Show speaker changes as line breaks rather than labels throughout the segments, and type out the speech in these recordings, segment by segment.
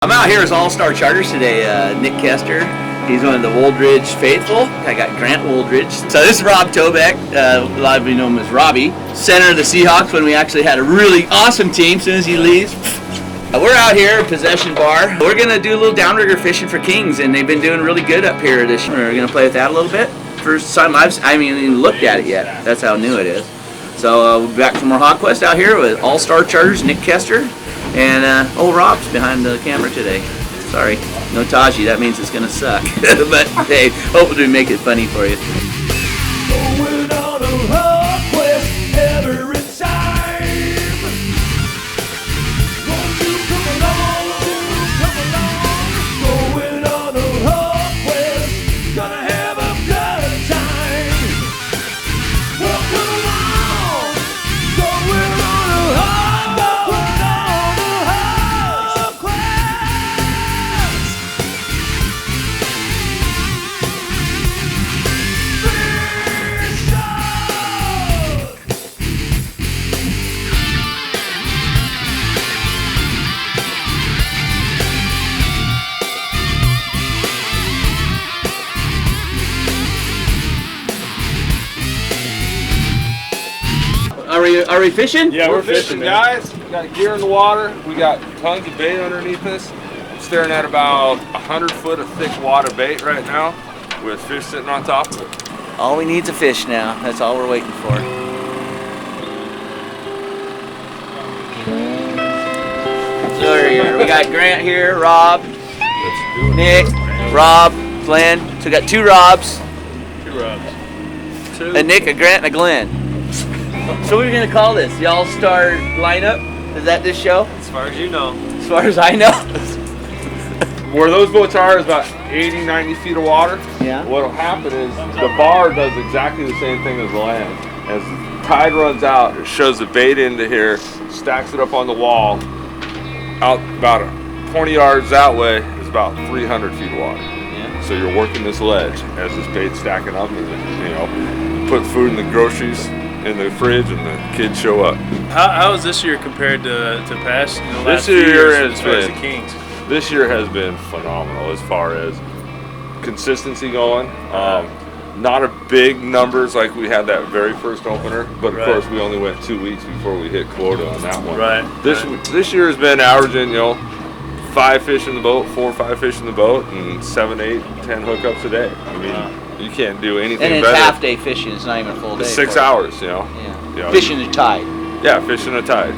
I'm out here as All-Star Charters today. Nick Kester, he's one of the Woldridge faithful. I got Grant Woldridge. So this is Rob Tobeck. A lot of you know him as Robbie. Center of the Seahawks when we actually had a really awesome team as soon as he leaves. We're out here, Possession Bar. We're going to do a little downrigger fishing for kings, and they've been doing really good up here this year. We're going to play with that a little bit. First time I haven't even looked at it yet. That's how new it is. So we'll be back for more Hawg Quest out here with All-Star Charters, Nick Kester. And old Rob's behind the camera today. Sorry, no Taji. That means it's gonna suck. But hey, hopefully we make it funny for you.
Going on a Hawg Quest every time. Won't you come along? Going on a Hawg Quest, gonna have a good time. Well, come along. Going on a Hawg
Are we fishing?
Yeah, we're fishing, guys. We got gear in the water. We got tons of bait underneath us. I'm staring at about 100 foot of thick water bait right now with fish sitting on top of it.
All we need is a fish now. That's all we're waiting for. So here, we got Grant here, Rob, Nick, Rob, Glenn. So we got two Robs.
Two Robs.
A Nick, a Grant, and a Glenn. So what are we going to call this? The All-Star lineup? Is that this show?
As far as you know.
As far as I know.
Where those boats are is about 80, 90 feet of water.
Yeah.
What'll happen is the bar does exactly the same thing as the land. As the tide runs out, it shows the bait into here, stacks it up on the wall. Out about 20 yards that way is about 300 feet of water.
Yeah.
So you're working this ledge as this bait's stacking up, and you put food in the groceries in the fridge, and the kids show up.
How is this year compared to past?
This year
as far as the Kings.
This year has been phenomenal as far as consistency going. Not a big numbers like we had that very first opener, but of course we only went 2 weeks before we hit quota on that one.
Right.
This year has been averaging 5 fish in the boat, 4 or 5 fish in the boat, and 7, 8, 10 hookups a day. I mean, you can't do anything
And it's
better.
half day fishing. It's not even a full day.
It's 6
for it.
hours,
Yeah. Fishing the tide.
Yeah, fishing a tide.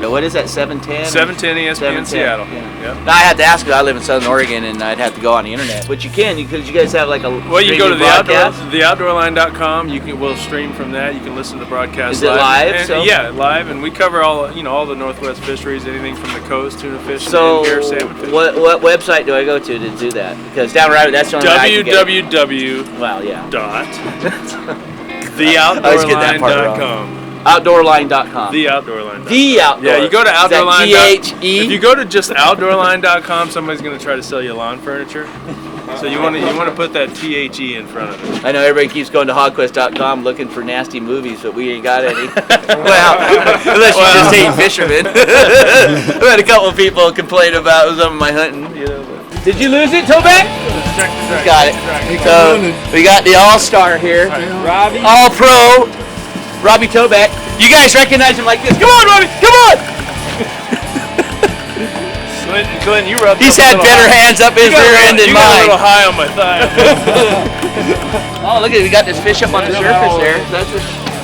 Now, what is that, 710?
710 ESPN in
710,
Seattle.
yeah.
Yep.
Now, I have to ask you, I live in Southern Oregon, and I'd have to go on the internet. But you can, because you guys have like a
Well, you go to
broadcast.
theoutdoorline.com. We'll stream from that. You can listen to the broadcast.
Is it live?
And, yeah, live, and we cover all the Northwest fisheries, anything from the coast, tuna fishing,
So,
and here, salmon fishing.
what website do I go to do that? Because down right, that's the only way I can get it.
www.
Well, yeah.
theoutdoorline.com.
Outdoorline.com.
Theoutdoorline.com.
The Outdoor.
Yeah, you go to outdoorline.
THE?
If you go to just outdoorline.com, somebody's going to try to sell you lawn furniture. So you want to put that THE in front of it.
I know everybody keeps going to hogquest.com looking for nasty movies, but we ain't got any. Well, unless you just hate fishermen. I've had a couple of people complain about some of my hunting. Did you lose it, Tobeck? Got it. So we got the All-Star here.
Robbie.
All-Pro. Robbie Tobeck. You guys recognize him like this. Come on, Robbie. Come on.
Glenn, you rubbed.
He's had better hands up his rear end than
You got a
mine.
little high on my thigh.
Oh, look at it. We got this fish up on the surface there.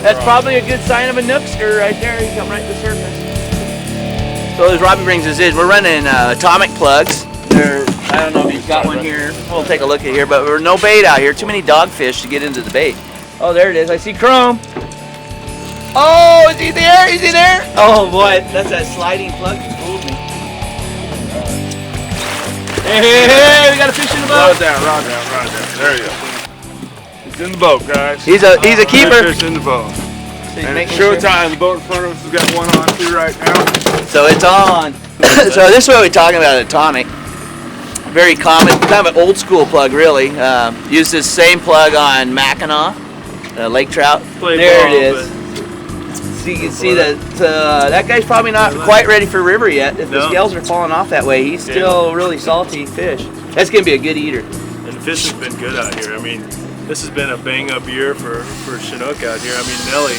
That's probably a good sign of a nookster right there. He come right to the surface. So as Robbie brings us in, we're running atomic plugs. I don't know if he's got one here. We'll take a look at here, but there's no bait out here. Too many dogfish to get into the bait. Oh, there it is. I see chrome. Oh, is he there? Is he there? Oh boy, that's that sliding plug. He fooled me. Hey, we got a fish in the boat.
Rod down. There you go. It's in the boat, guys.
He's a keeper.
Fish in the boat.
So
And it's showtime. The boat in front of us has got one on too right now.
So it's on. So this is what we're talking about, atomic. Very common, kind of an old school plug really. Use this same plug on Mackinac, lake trout. There it is. So you can see that that guy's probably not quite ready for river yet. If the
No.
scales are falling off that way, he's still really salty fish. That's gonna be a good eater.
And the fishing's been good out here. I mean, this has been a bang-up year for Chinook out here. I mean, Nelly,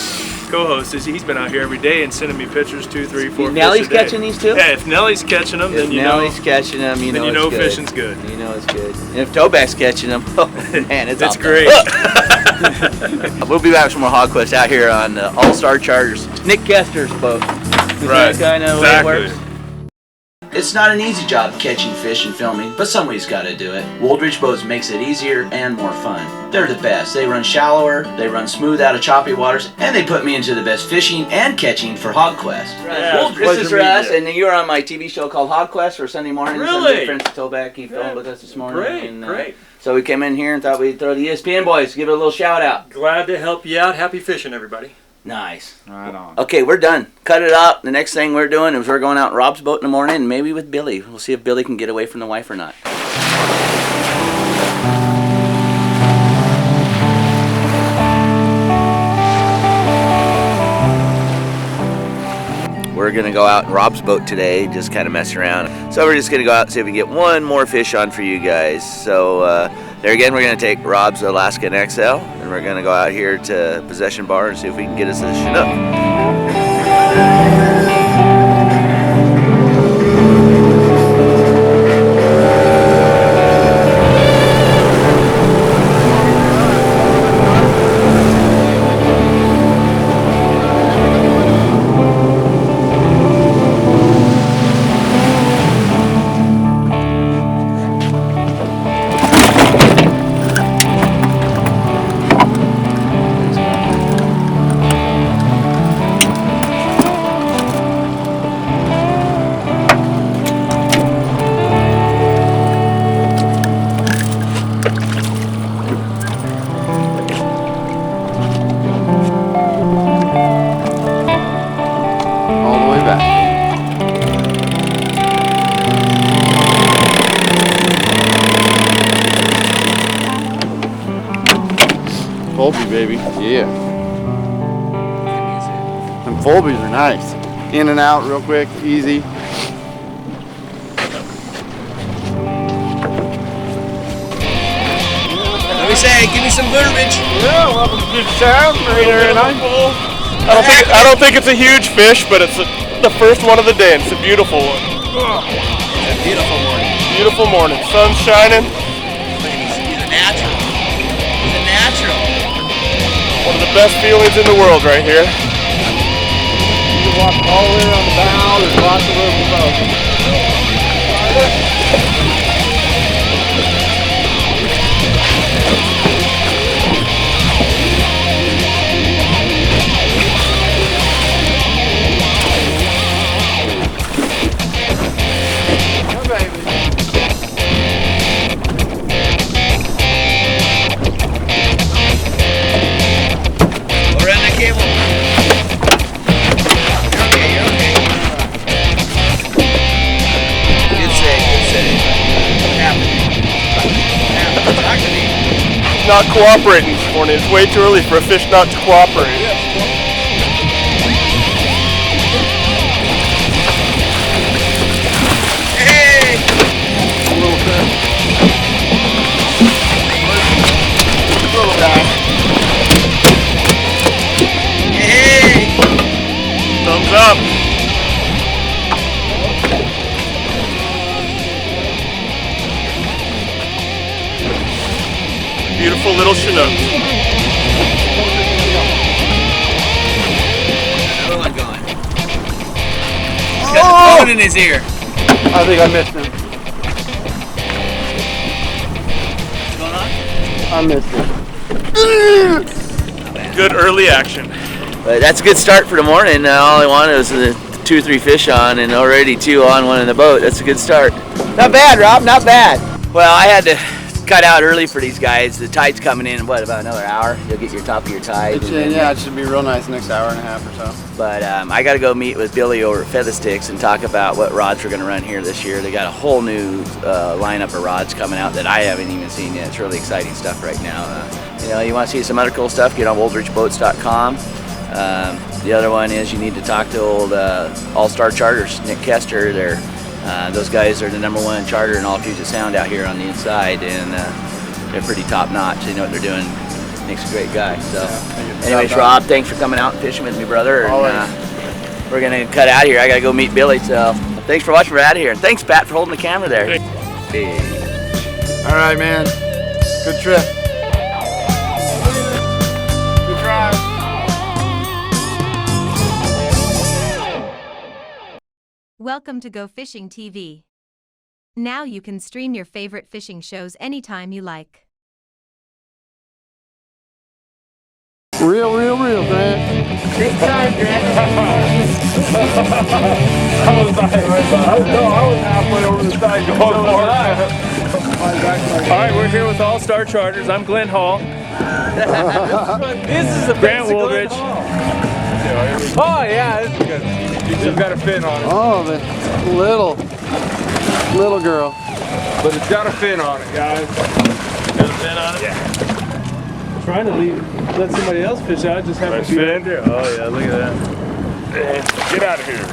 co-host, he's been out here every day and sending me pictures, 2, 3, 4
Nelly's
fish a day.
catching these too?
Yeah, if Nelly's catching them, then
If
you
Nelly's
know.
catching them,
Then you know
it's good.
fishing's good.
You know it's good. And if Toback's catching them, oh man, it's
It's
out
great.
there. We'll be back with some more Hog Quest out here on All-Star Charters. Nick Kester's boat.
Right.
Kind of
Exactly.
way it works. It's not an easy job catching fish and filming, but somebody's got to do it. Woldridge Boats makes it easier and more fun. They're the best. They run shallower, they run smooth out of choppy waters, and they put me into the best fishing and catching for Hog Quest.
Yeah,
This is
pleasure
Russ,
meeting
and you were on my TV show called Hog Quest for Sunday morning.
Really?
Some good friends at Toback, he filmed with us this morning.
Great,
and,
great.
So we came in here and thought we'd throw the ESPN boys, give it a little shout out.
Glad to help you out. Happy fishing, everybody.
Nice.
Right on.
Okay, we're done. Cut it out. The next thing we're doing is we're going out in Rob's boat in the morning, and maybe with Billy. We'll see if Billy can get away from the wife or not. We're gonna go out in Rob's boat today, just kind of mess around. So we're just gonna go out and see if we can get one more fish on for you guys. So there again, we're gonna take Rob's Alaskan XL, and we're gonna go out here to Possession Bar and see if we can get us a Chinook.
All the way back. Fulby, baby. Yeah. Them Fulbies are nice. In and out real quick, easy.
Let me say, give me some verbiage.
Yeah, welcome to the town. Very nice. I don't think it's a huge fish, but it's the first one of the day. It's a beautiful one.
It's a beautiful morning.
Beautiful morning. Sun's shining.
He's a natural. He's a natural.
One of the best feelings in the world right here. You can walk all the way around the bow. There's lots of room for both.
We're on the cable. You're okay, you're okay. Good save, good save. What happened? What happened? Talk to me.
Not cooperating this morning. It's way too early for a fish not to cooperate.
Hey!
Little guy.
Hey!
Thumbs up. Beautiful little Chinook.
Another one going. He's got the phone in his ear.
I think I missed him.
What's going on?
I missed him.
Good early action.
But that's a good start for the morning. All I wanted was the 2 or 3 fish on, and already 2 on, 1 in the boat. That's a good start. Not bad, Rob. Not bad. Well, I had to cut out early for these guys. The tide's coming in, what, about another hour? You'll get your top of your tide.
Yeah, it should be real nice next hour and a half or so.
But I got to go meet with Billy over at Feather Sticks and talk about what rods we're going to run here this year. They got a whole new lineup of rods coming out that I haven't even seen yet. It's really exciting stuff right now. You know, you want to see some other cool stuff, get on woldridgeboats.com. The other one is you need to talk to old All-Star Charters, Nick Kester. Those guys are the #1 charter in all Puget Sound out here on the inside, and they're pretty top notch. They know what they're doing. Nick's a great guy. So, anyways, Rob, thanks for coming out and fishing with me, brother. And, we're gonna cut out here. I gotta go meet Billy. So, thanks for watching. We're out of here. And thanks, Pat, for holding the camera there. Hey.
All right, man. Good trip. Good drive.
Welcome to Go Fishing TV. Now you can stream your favorite fishing shows anytime you like.
Real, Grant.
Big time, Grant.
I was halfway over the side going for it.
All right, we're here with All-Star Charters. I'm Glenn Hall.
This is a
Grant Woolridge.
Oh yeah, this is good. You just got a fin on it.
Oh, the little girl.
But it's got a fin on it, guys.
Got a fin on it? Yeah. Trying to let somebody else fish out, just have
Nice
to be
fin.
right there. Oh yeah, look at that.
Get out of here.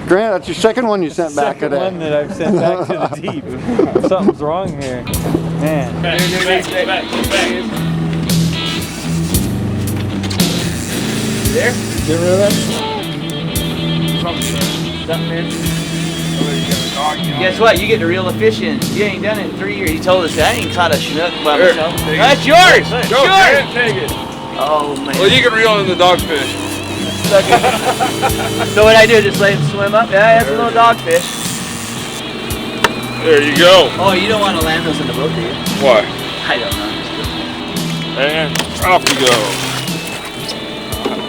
Grant, that's your second one you sent back
Second
today.
one that I've sent back to the deep. Something's wrong here. Man.
Back.
There?
Get rid of that?
Something there. Guess what? You get to reel the fish in. You ain't done it in 3 years. He told us that I ain't caught a Chinook by myself. That's yours!
Go, Grant, take it.
Oh, man.
Well, you can reel in the dogfish.
So what I do, just let him swim up? Yeah, that's a little dogfish.
There you go.
Oh, you don't want to land those in the boat, do you?
What?
I don't know.
And off you go.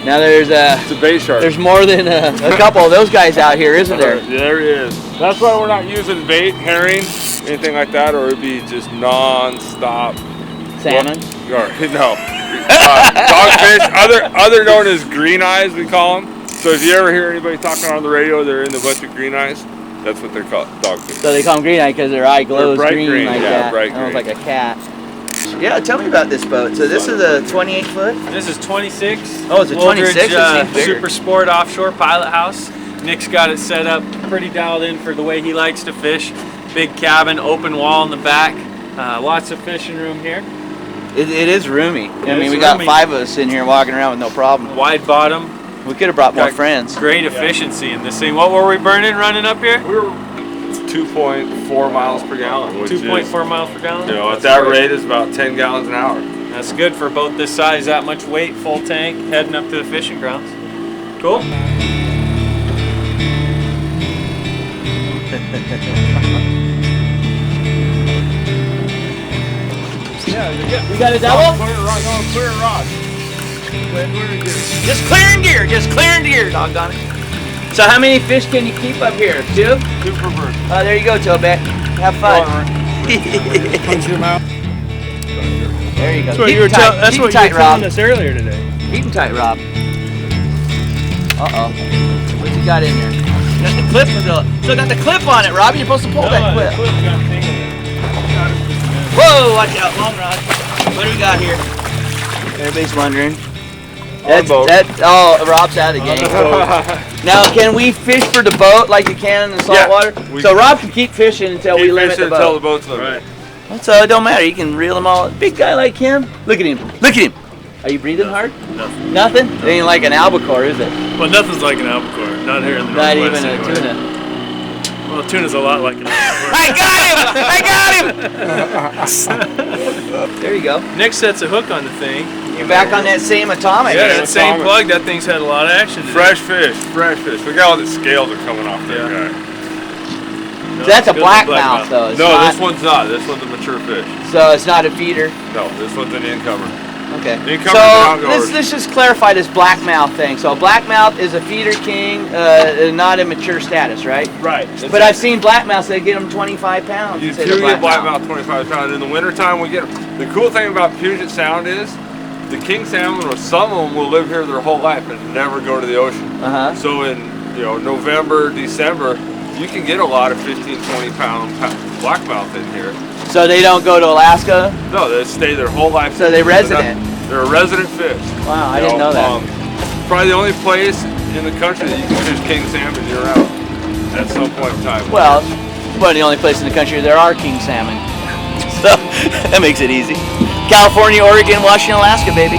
Now there's
It's a bait shark.
there's more than a couple of those guys out here, isn't there?
There he is. That's why we're not using bait, herring, anything like that, or it'd be just non-stop
Salmon.
No. Dogfish, other known as green eyes, we call them. So if you ever hear anybody talking on the radio, they're in a bunch of green eyes. That's what they're called, dogfish.
So they call them green eye because their eye glows
bright
green like
yeah,
that.
bright
Almost
green.
like a cat. Yeah, tell me about this boat. So this is a 28 foot.
This is 26.
Oh, it's a 26? It seems bigger.
Super Sport offshore pilot house. Nick's got it set up pretty dialed in for the way he likes to fish. Big cabin, open wall in the back. Lots of fishing room here.
It is roomy. I mean,
is
we got
roomy.
5 of us in here walking around with no problem.
Wide bottom.
We could have brought more
Got
friends.
Great efficiency in this thing. What were we burning running up here?
It's 2.4 miles per gallon, which
2.4 miles per gallon.
is, at
That's
that
great.
rate is about 10 gallons an hour.
That's good for boat this size, that much weight, full tank, heading up to the fishing grounds. Cool.
We got a double?
Clear rod.
Just clearing gear, doggone it. So how many fish can you keep up here? 2?
2 per bird.
Oh, there you go, Tobeck. Have fun. There you go.
That's what
Keep
you were,
him tight.
that's
Keep
what
him
you
tight,
were
Rob.
telling us earlier today.
Keep him tight, Rob. Uh-oh. What's he got in there? Got the clip still got the clip on it, Rob. You're supposed to pull that clip. Whoa, watch out, long rod. What do we got here? Everybody's wondering. Rob's out of the game. Now, can we fish for the boat like you can in the salt water? So Rob can keep fishing until we limit the
until the
boat.
boat's limited.
So it don't matter. You can reel them all. Big guy like him. Look at him. Look at him. Are you breathing hard?
Nothing.
Nothing? It ain't like an albacore, is it?
Well, nothing's like an albacore. Not here in the
Not
Northwest
even a
anyway.
tuna.
Well, tuna's a lot like an albacore.
I got him! There you go.
Nick sets a hook on the thing.
You're back on that same atomic.
Yeah, that same
atomic.
plug, that thing's had a lot of action today.
Fresh fish. Look how the scales are coming off there,
Yeah.
guy.
No,
So that's a
good
blackmouth, though. It's
No,
not,
this one's not. This one's a mature fish.
So it's not a feeder.
No, this one's an incomer.
Okay.
Incomer
So
and
let's just clarify this blackmouth thing. So blackmouth is a feeder king, not a mature status, right?
Right.
But I've seen blackmouths that get them 25 pounds.
You
instead
do
of
get blackmouth 25 pounds. In the wintertime, we get them. The cool thing about Puget Sound is the king salmon, or some of them, will live here their whole life and never go to the ocean.
Uh-huh.
So in November, December, you can get a lot of 15, 20 pound blackmouth in here.
So they don't go to Alaska?
No, they stay their whole life.
So they're resident.
They're a resident fish.
Wow, I didn't know that.
probably the only place in the country that you can fish king salmon year round at some point in time.
Well, one of the only places in the country there are king salmon. So that makes it easy. California, Oregon, Washington, Alaska, baby.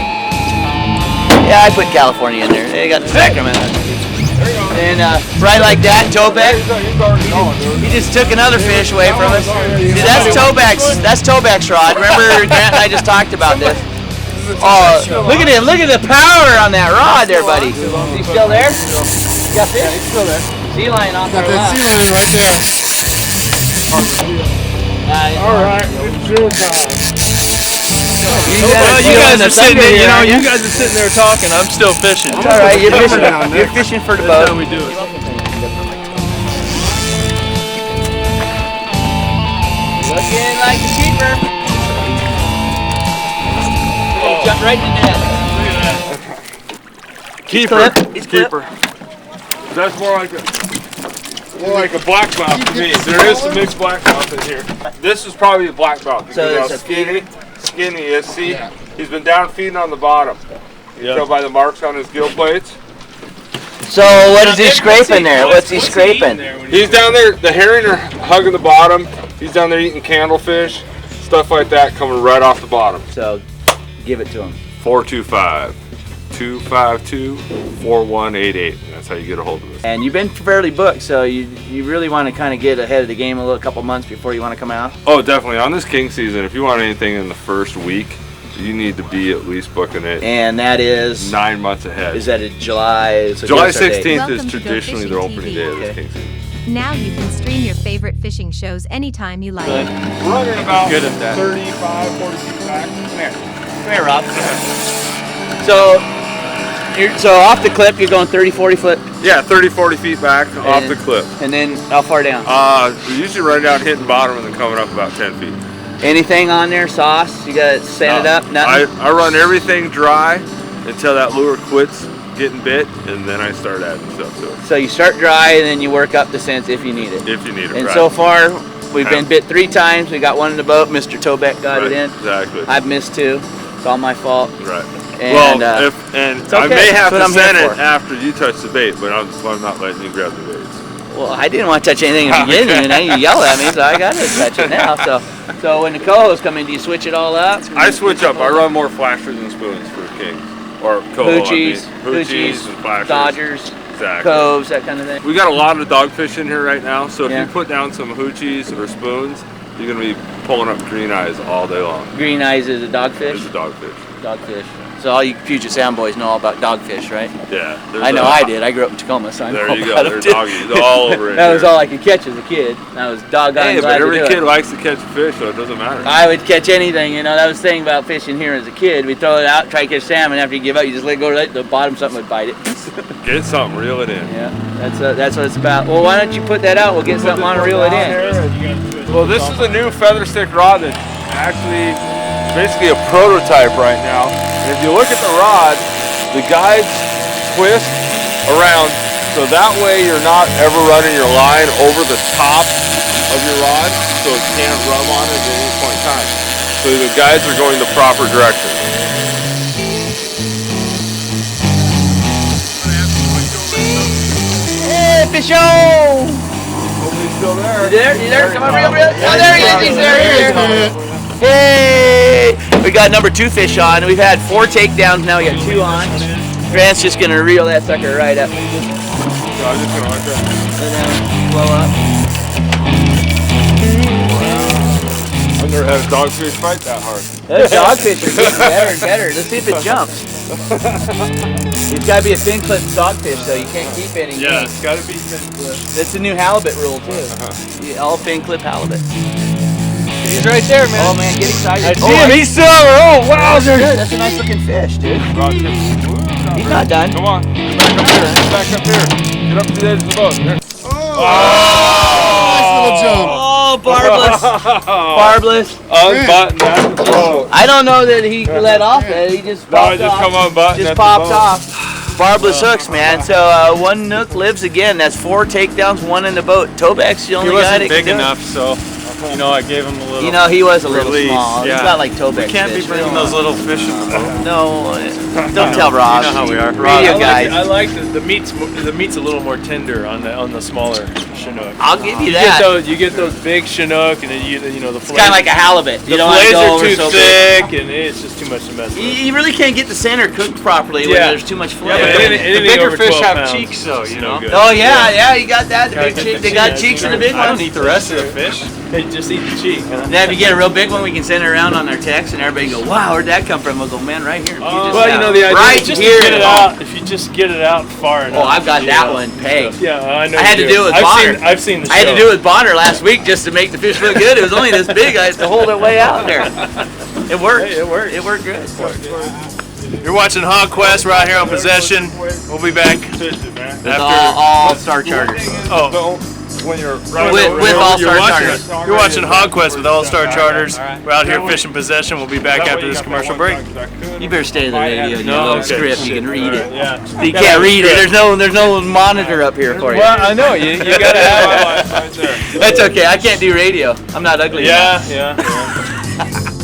Yeah, I put California in there. They got Sacramento. And right like that, toeback. He just took another fish away from us. See, that's toeback's rod. Remember Grant and I just talked about this. Oh, look at him! Look at the power on that rod there, buddy. Is he still there? You got fish? He's still there. Sea lion off
Got
there.
that sea lion right there.
Alright, it's your time.
Well, you guys are sitting there, you guys are sitting there talking. I'm still fishing.
All right, you're fishing. You're fishing for the boat.
That's how we do it.
Looking like a keeper. Jump right in the net.
Keeper.
He's clipped.
Keeper. That's more like a blackmouth to me. There is some mixed blackmouth in here. This is probably a blackmouth.
So
How
it's a
skinny is. See, he's been down feeding on the bottom. You can tell by the marks on his gill plates.
So what is he scraping there? What's he scraping?
He's down there. The herring are hugging the bottom. He's down there eating candlefish, stuff like that, coming right off the bottom.
So give it to him.
425-252-4188. That's how you get a hold of us.
And you've been fairly booked, so you really want to kind of get ahead of the game a couple months before you want to come out.
Oh, definitely. On this king season, if you want anything in the first week, you need to be at least booking it
And that is
9 months ahead.
Is that a July? So
July
give us our date.
16th
Welcome
is
to Go
traditionally their
Fishing
opening
TV.
day of this
Okay.
king season.
Now you can stream your favorite fishing shows anytime you like.
We're running about
Good at that.
35, 40 feet back.
Come here, Rob. So off the clip, you're going 30, 40 foot,
Yeah, 30, 40 feet back off the clip.
and then how far down?
We usually run down, hitting bottom, and then coming up about 10 feet.
Anything on there? Sauce? You got it sanded up? Nothing?
I run everything dry until that lure quits getting bit, and then I start adding stuff to it.
So you start dry, and then you work up the scents if you need it.
If you need it,
And
right.
so far, we've been bit 3 times. We got one in the boat. Mr. Tobeck got it
Right,
in.
Exactly.
I've missed 2. It's all my fault.
Right.
And,
well,
it's
I
okay.
may have
That's what
to
I'm here
send it
for.
after you touch the bait, but I'm not letting you grab the baits.
Well, I didn't want to touch anything in the beginning, and then you yell at me, so I got to touch it now. So when the cohos come in, do you switch it all up?
I switch up. I run more flashers and spoons for kings. Or coho,
Hoochies,
Hoochies and flashers.
Dodgers,
Exactly.
coves, that kind of thing.
We got a lot of dogfish in here right now, so if
Yeah.
you put down some hoochies or spoons, you're going to be pulling up green eyes all day long.
Green eyes is a dogfish?
It's a dogfish.
Dogfish. So all you Puget Sound boys know all about dogfish, right?
Yeah.
I know I did. I grew up in Tacoma, so I know
There you
about
go.
them
There's
too.
doggies all over it.
That was all I could catch as a kid. I was doggone
Hey,
glad
but every
to do
kid
it.
likes to catch a fish, so it doesn't matter.
I would catch anything, you know. That was the thing about fishing here as a kid. We'd throw it out, try to catch salmon. After you give up, you just let it go to the bottom, something would bite it.
Get something, reel it in.
Yeah, that's what it's about. Well, why don't you put that out? We'll get something on and reel it in.
Well, this is a new feather stick rod that's actually basically a prototype right now. And if you look at the rod, the guides twist around so that way you're not ever running your line over the top of your rod so it can't rub on it at any point in time. So the guides are going the proper direction.
Hey, fish-o!
Hopefully he's still there.
You there? You there? Come on, reel. Oh, there he is. He's there. Hey! We got number 2 fish on. We've had 4 takedowns. Now we got 2 on. Grant's just gonna reel that sucker right up.
So I'm just gonna let that.
And then blow up.
I've never had a dogfish fight that hard.
Those dogfish are getting better and better. Let's see if it jumps. It's gotta be a fin clip dogfish, so you can't keep any.
Yeah, it's got to be fin clip.
That's the new halibut rule too. Yeah, all fin clip halibut.
He's right there, man.
Oh man, get excited.
I see him. He's still. Oh, wow.
That's good. That's a nice looking fish, dude. He's not done.
Come on. Get back up here. Get back up here. Get up to the edge of the boat. There.
Nice little jump.
Oh, barbless. Barbless.
Unbuttoned at the boat.
I don't know that he let off it. He just popped
just
off.
come unbuttoned
Just
at the
popped
boat.
off. Barbless hooks, man. So one nook lives again. That's 4 takedowns, 1 in the boat. Toback's the
He
only guy that
wasn't big
can do it.
enough, so
You know, I gave him a little.
You know, he was a little
release,
small.
yeah.
He's not like Tobeck.
We can't be bringing those little fish in the boat.
No, don't tell Rob.
You know how we are.
Radio guys.
I like the meat's a little more tender on the smaller Chinook.
I'll give you that.
You get those big Chinook, and then you know the
It's kind of like a halibut. You
the
don't want to
fillets
go
are
over
too
so
thick, and it's just too much to mess with.
You really can't get the center cooked properly when there's too much flavor.
Yeah, but
the bigger fish have cheeks, though, you know.
Oh yeah, you got that. The big cheek. They got cheeks in the big
I don't
ones.
eat the rest of the fish.
They just eat the cheek. Huh?
Then if you get a real big one, we can send it around on our text, and everybody go, "Wow, where'd that come from?" We'll go, "Man, right here."
Well, you know the idea.
Right
Just
here.
to get it out. If you just get it out far enough.
Oh, I've got
you
that
know,
one pegged.
Yeah, I know.
I had to do it with Bonner.
I've seen the show.
I had to do it with Bonner last week just to make the fish look good. It was only this big. I had to hold it way out there. It worked.
Hey, it worked.
It worked good.
You're watching Hog Quest. We're out here on Possession. We'll be back
With
after.
all Star Charters.
Oh.
When you're
With All-Star Charters.
You're watching Hog Quest with All-Star Charters. We're out here fishing Possession. We'll be back after this commercial break.
You better stay to the radio and your
No,
little
okay.
script. You can read it.
Yeah.
You can't read it. There's no monitor up here for you.
Well, I know you gotta have it.
That's okay. I can't do radio. I'm not ugly enough.
Yeah.